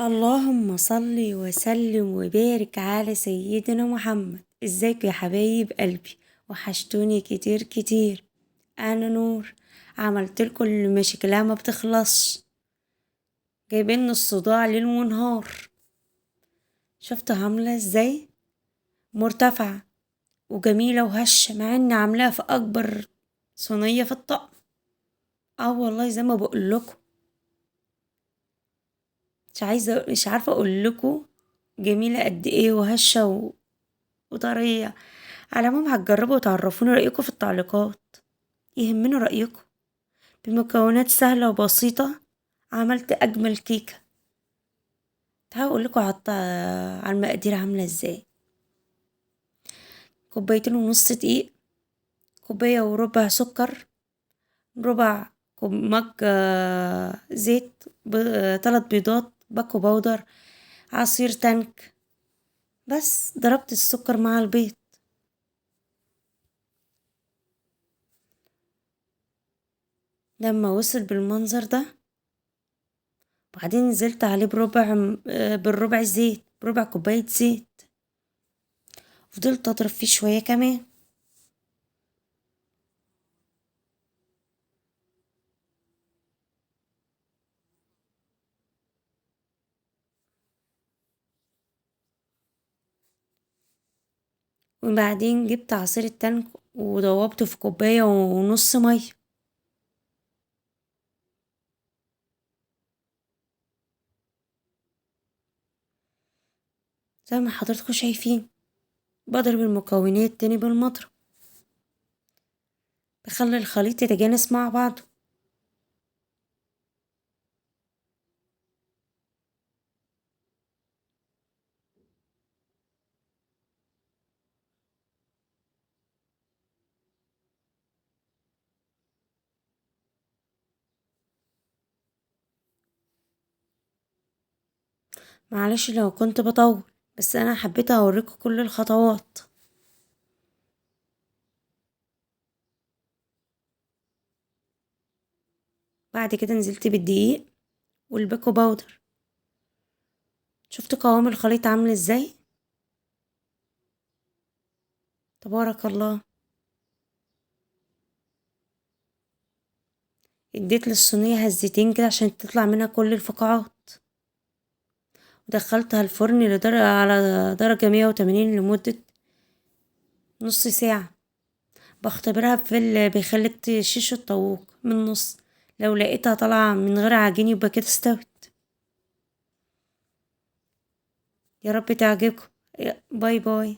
اللهم صل وسلم وبارك على سيدنا محمد. ازيك يا حبايب قلبي؟ وحشتوني كتير كتير. انا نور، عملت لكم المشكلة ما بتخلصش، جايبين الصداع ليل ونهار. شفتوا عاملة ازاي؟ مرتفعة وجميلة وهشة، مع اني عاملاها في اكبر صينية في الطقم. اه والله زي ما بقول لكم، مش عارفة اقول لكم جميلة قد ايه وهشة وطرية. على العموم هتجربوا وتعرفوني رأيكم في التعليقات، يهمني رأيكم. بمكونات سهلة وبسيطة عملت أجمل كيكة. تعالوا أقولكوا على المقادير عاملة ازاي. كوبايتين ونص دقيق، كوباية وربع سكر، ربع كوب مج زيت، 3 بيضات، باكو باودر، عصير تانك. بس ضربت السكر مع البيض. لما وصل بالمنظر ده، بعدين نزلت عليه بالربع زيت، بربع كوباية زيت. فضلت اضرب فيه شوية كمان. وبعدين جبت عصير التلج وضوبته في كوباية ونص مية. زي ما حضراتكم شايفين، بضرب المكونات تاني بالمضرب، بخلي الخليط يتجانس مع بعضه. معلش لو كنت بطول، بس انا حبيت اوريكم كل الخطوات. بعد كده نزلت بالدقيق والبيكو باودر. شفت قوام الخليط عامل ازاي؟ تبارك الله. اديت للصينية هزتين كده عشان تطلع منها كل الفقاعات. ودخلتها الفرن على درجة 180 لمدة نص ساعة. بختبرها بيخليك تشيش الطاووق من النص. لو لقيتها طالعة من غير عجين يبقى كده استوت. يا رب تعجبكم. باي باي.